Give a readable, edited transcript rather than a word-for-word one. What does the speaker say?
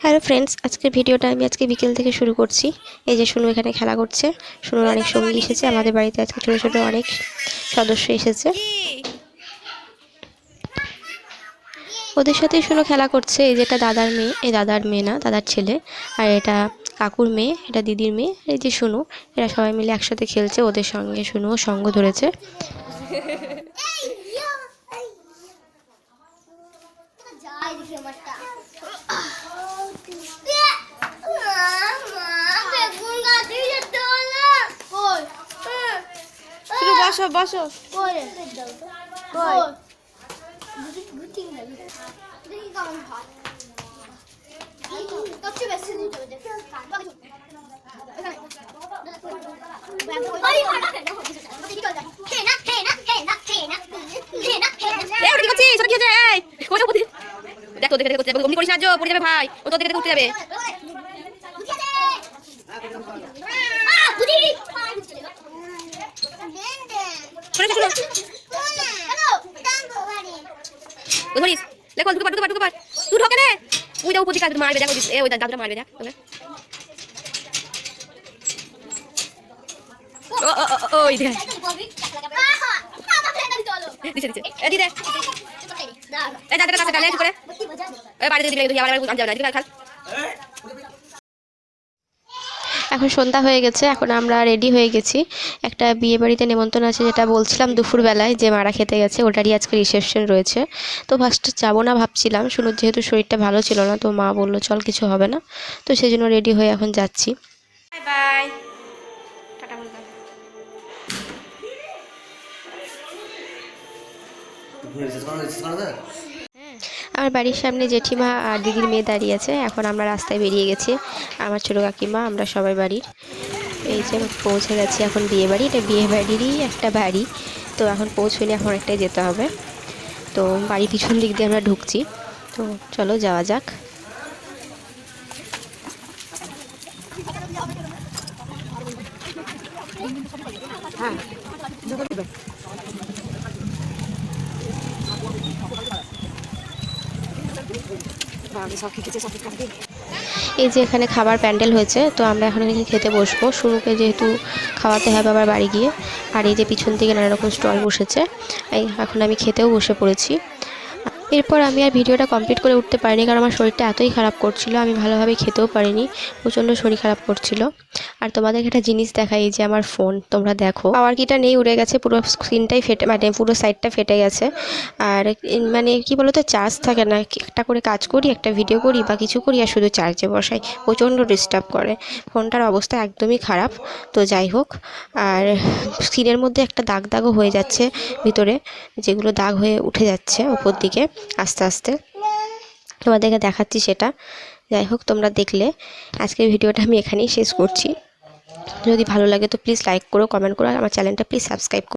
Hello friends, আজকের ভিডিওটা আমি আজকে বিকেল থেকে শুরু করছি। এই যে শুনু এখানে খেলা করছে। শুনুর অনেক সঙ্গী এসেছে আমাদের বাড়িতে, আজকে ছোটো ছোটো অনেক সদস্য এসেছে। ওদের সাথেই শুনু খেলা করছে। এই যেটা দাদার মেয়ে, এই দাদার মেয়ে না, দাদার ছেলে। আর এটা কাকুর মেয়ে, এটা দিদির মেয়ে। এই যে শুনু, এরা সবাই মিলে একসাথে খেলছে। ওদের সঙ্গে শুনুও সঙ্গ ধরেছে। বসো বসো দেখো দেখে দেখে করতে যাবে, অমনি করিস না, পড়ে যাবে ভাই, ও তো দেখে দেখে উঠতে যাবে। ধরিস দেখো, ঢুকে পার ঢুকে পার ঢুকে পার, তুই ঢোকে রে, ওই দাও উপর দিকে মারবে, দেখো ওই দাদুটা মারবে, দেখ ওই দেখ দিছে দিছে এ দি দে এই দাদুটা কাছে গালে করে এই বাড়িতে দিলে তুই আবার আনতে যাবে না, দিকে খাল। এখন সন্ধ্যা হয়ে গেছে, এখন আমরা রেডি হয়ে গেছি। একটা বিয়ে বাড়িতে নেমন্তন্ন আছে, যেটা বলছিলাম দুপুরবেলায় যে মারা খেতে গেছে, ওটারই আজকে রিসেপশন রয়েছে। তো ফার্স্টে যাবো না ভাবছিলাম, শুনুর যেহেতু শরীরটা ভালো ছিল না, তো মা বললো চল কিছু হবে না, তো সেই জন্য রেডি হয়ে এখন যাচ্ছি। বাই বাই, টাটা বল। আমার বাড়ির সামনে জেঠিমা আর দিদির মেয়ে দাঁড়িয়ে আছে। এখন আমরা রাস্তায় বেরিয়ে গেছি, আমার ছোটো কাকিমা, আমরা সবাই বাড়ির। এই যে পৌঁছে গেছি এখন বিয়ে বাড়ি। এটা বিয়ে বাড়িরই একটা বাড়ি, তো এখন পৌঁছলে এখন অনেকটাই যেতে হবে। তো বাড়ির পিছন দিক দিয়ে আমরা ঢুকছি, তো চলো যাওয়া যাক। এই যে এখানে খাবার প্যান্ডেল হয়েছে, তো আমরা এখন এখানে খেতে বসবো। শুরুকে যেহেতু খাওয়াতে হবে আবার বাড়ি গিয়ে। আর এই যে পিছন থেকে নানা রকম স্টল বসেছে, এখন আমি খেতেও বসে পড়েছি। এরপর আমি আর ভিডিওটা কমপ্লিট করে উঠতে পারিনি, কারণ আমার শরীরটা এতই খারাপ করছিল, আমি ভালোভাবে খেতেও পারিনি, প্রচণ্ড শরীর খারাপ করছিল। আর তোমাদেরকে একটা জিনিস দেখাই, এই যে আমার ফোন, তোমরা দেখো পাওয়ার কিটা নেই, উড়ে গেছে, পুরো স্ক্রিনটাই ফেটে, মানে পুরো সাইডটা ফেটে গেছে। আর মানে কি বলতো, চার্জ থাকে না। একটা করে কাজ করি, একটা ভিডিও করি বা কিছু করি, আর শুধু চার্জে বসাই, প্রচণ্ড ডিস্টার্ব করে। ফোনটার অবস্থা একদমই খারাপ। তো যাই হোক, আর স্ক্রিনের মধ্যে একটা দাগ দাগও হয়ে যাচ্ছে ভিতরে, যেগুলো দাগ হয়ে উঠে যাচ্ছে ওপর দিকে আস্তে আস্তে, তোমাদেরকে দেখাচ্ছি সেটা। যাই হোক, তোমরা দেখলে। আজকের ভিডিওটা আমি এখানেই শেষ করছি। যদি ভালো লাগে তো প্লিজ লাইক করো, কমেন্ট করো, আর আমার চ্যানেলটা প্লিজ সাবস্ক্রাইব করো।